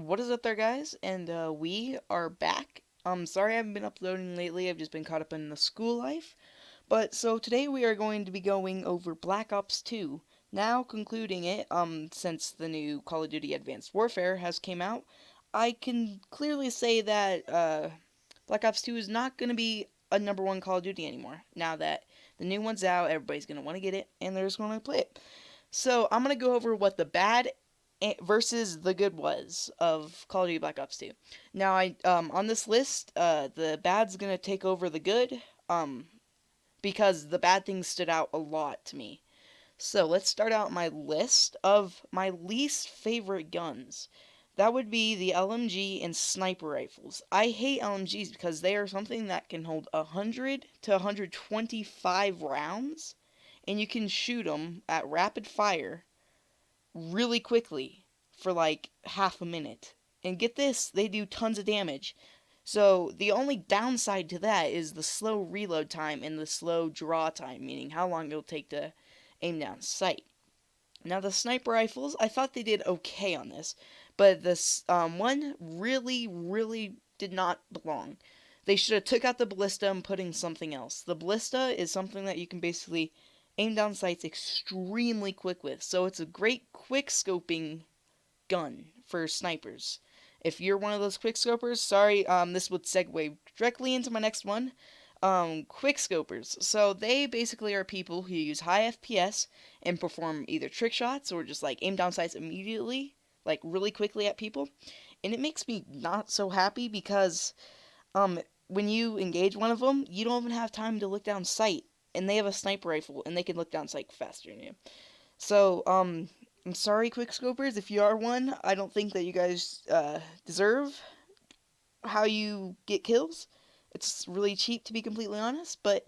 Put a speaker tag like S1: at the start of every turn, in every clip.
S1: What is up there, guys? And we are back. Sorry I haven't been uploading lately. I've just been caught up in the school life. But so today we are going to be going over Black Ops 2. Now concluding it, since the new Call of Duty Advanced Warfare has came out, I can clearly say that Black Ops 2 is not going to be a number one Call of Duty anymore. Now that the new one's out, everybody's going to want to get it, and they're just going to play it. So I'm going to go over what the bad versus the good was of Call of Duty Black Ops 2. Now, I on this list, the bad's gonna take over the good, because the bad things stood out a lot to me. So let's start out my list of my least favorite guns. That would be the LMG and sniper rifles. I hate LMGs because they are something that can hold 100 to 125 rounds, and you can shoot them at rapid fire really quickly for like half a minute. And get this, they do tons of damage. So the only downside to that is the slow reload time and the slow draw time, meaning how long it'll take to aim down sight. Now the sniper rifles, I thought they did okay on this, but this one really did not belong. They should have took out the ballista and put in something else. The ballista is something that you can basically aim down sights extremely quick with, so it's a great quick scoping gun for snipers. If you're one of those quick scopers, sorry, this would segue directly into my next one. Quick scopers. So they basically are people who use high FPS and perform either trick shots or just like aim down sights immediately, like really quickly at people. And it makes me not so happy because when you engage one of them, you don't even have time to look down sight, and they have a sniper rifle, and they can look down sight faster than you. So, I'm sorry, quickscopers, if you are one. I don't think that you guys deserve how you get kills. It's really cheap, to be completely honest, but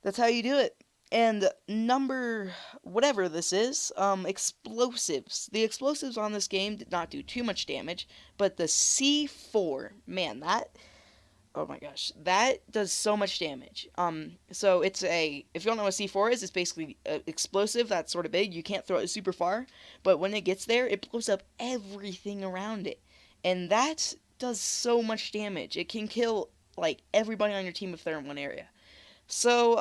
S1: that's how you do it. And number whatever this is, explosives. The explosives on this game did not do too much damage, but the C4, man, that, oh my gosh, that does so much damage. So it's if you don't know what C4 is, it's basically an explosive that's sort of big. You can't throw it super far, but when it gets there, it blows up everything around it, and that does so much damage. It can kill like everybody on your team if they're in one area. So,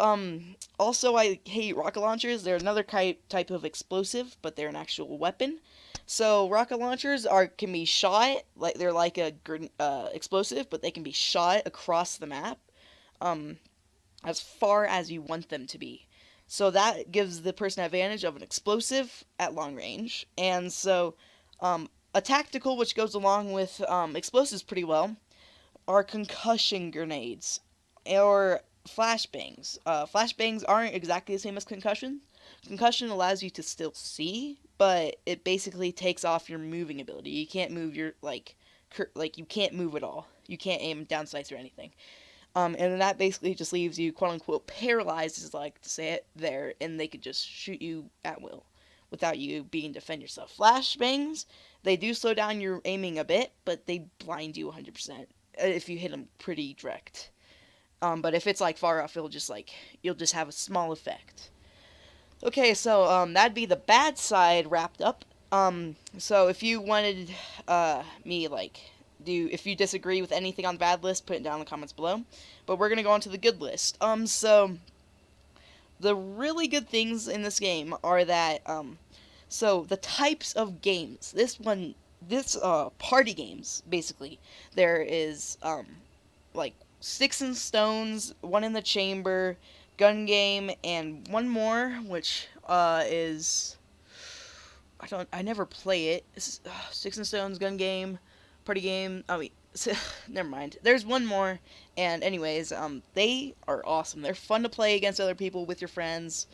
S1: also I hate rocket launchers. They're another type of explosive, but they're an actual weapon. So rocket launchers can be shot like they're like a explosive, but they can be shot across the map, um, as far as you want them to be. So that gives the person advantage of an explosive at long range, and so a tactical which goes along with explosives pretty well are concussion grenades or flashbangs. Flashbangs aren't exactly the same as concussion. Concussion allows you to still see, but it basically takes off your moving ability. You can't move your like you can't move at all. You can't aim down sights or anything. And that basically just leaves you quote unquote paralyzed, as I like to say it, there, and they could just shoot you at will without you being to defend yourself. Flashbangs, they do slow down your aiming a bit, but they blind you 100% if you hit them pretty direct. But if it's like far off, you'll just have a small effect. Okay, so that'd be the bad side wrapped up. So if you wanted me like do if you disagree with anything on the bad list, put it down in the comments below. But we're gonna go on to the good list. So the really good things in this game are that so the types of games. This party games basically. There is like Sticks and Stones, One in the Chamber, Gun Game, and one more, which is I never play it. Sticks and Stones, Gun Game, Party Game. I mean, never mind. There's one more, and anyways, they are awesome. They're fun to play against other people with your friends,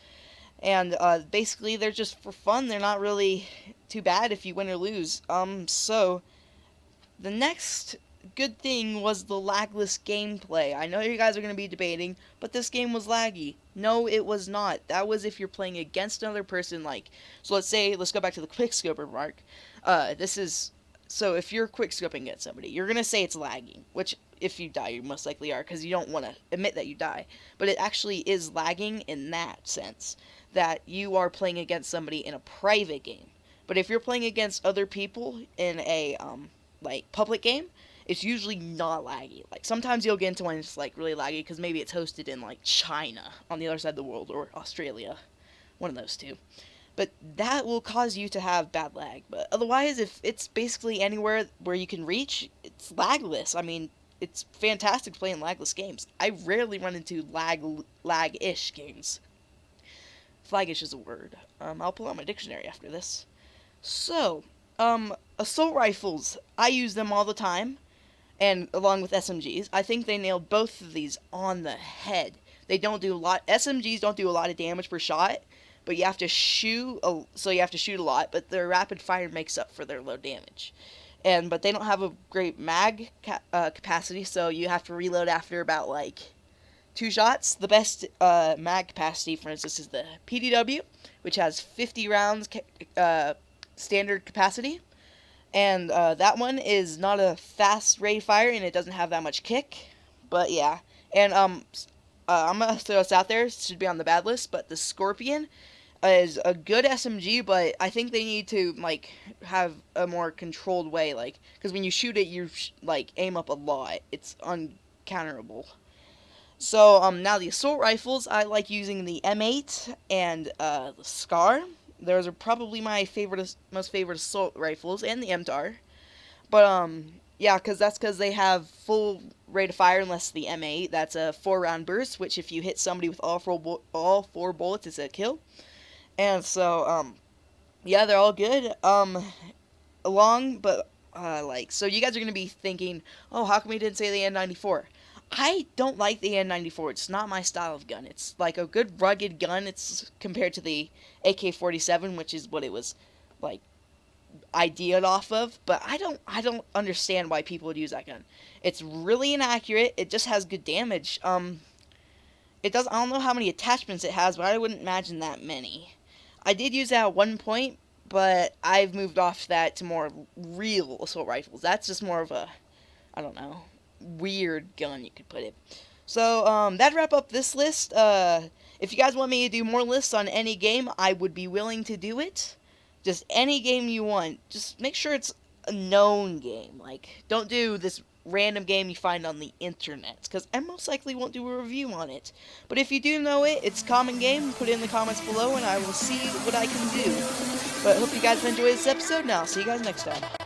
S1: and basically they're just for fun. They're not really too bad if you win or lose. So the next good thing was the lagless gameplay. I know you guys are going to be debating, but this game was laggy. No, it was not. That was if you're playing against another person, like, so let's go back to the quickscoper mark. This is, so if you're quickscoping at somebody, you're going to say it's lagging, which if you die, you most likely are, because you don't want to admit that you die. But it actually is lagging in that sense, that you are playing against somebody in a private game. But if you're playing against other people in a like public game, it's usually not laggy. Like sometimes you'll get into one that's like really laggy because maybe it's hosted in like China on the other side of the world or Australia, one of those two. But that will cause you to have bad lag. But otherwise, if it's basically anywhere where you can reach, it's lagless. I mean, it's fantastic playing lagless games. I rarely run into lag-ish games. Flaggish is a word. I'll pull out my dictionary after this. So, assault rifles. I use them all the time, and along with SMGs. I think they nailed both of these on the head. They don't do a lot. SMGs don't do a lot of damage per shot, but you have to shoot. So you have to shoot a lot. But their rapid fire makes up for their low damage. But they don't have a great mag capacity, so you have to reload after about like 2 shots. The best mag capacity, for instance, is the PDW, which has 50 rounds standard capacity. And that one is not a fast rate of fire, and it doesn't have that much kick. But yeah, and I'm gonna throw this out there. It should be on the bad list, but the Scorpion is a good SMG, but I think they need to like have a more controlled way, like because when you shoot it, you like aim up a lot. It's uncounterable. So now the assault rifles, I like using the M8 and the Scar. Those are probably my most favorite assault rifles, and the MTAR. But yeah, because they have full rate of fire, unless the M8. That's a 4-round burst, which if you hit somebody with all four bullets, it's a kill. And so yeah, they're all good. So you guys are gonna be thinking, oh, how come we didn't say the N94? I don't like the N94. It's not my style of gun. It's like a good rugged gun. It's compared to the AK-47, which is what it was like ideated off of. But I don't understand why people would use that gun. It's really inaccurate. It just has good damage. It does. I don't know how many attachments it has, but I wouldn't imagine that many. I did use that at one point, but I've moved off that to more real assault rifles. That's just more of a, I don't know, weird gun, you could put it. So that'd wrap up this list. If you guys want me to do more lists on any game, I would be willing to do it. Just any game you want. Just make sure it's a known game. Like, don't do this random game you find on the internet, because I most likely won't do a review on it. But if you do know it, it's a common game, put it in the comments below and I will see what I can do. But I hope you guys have enjoyed this episode, and I'll see you guys next time.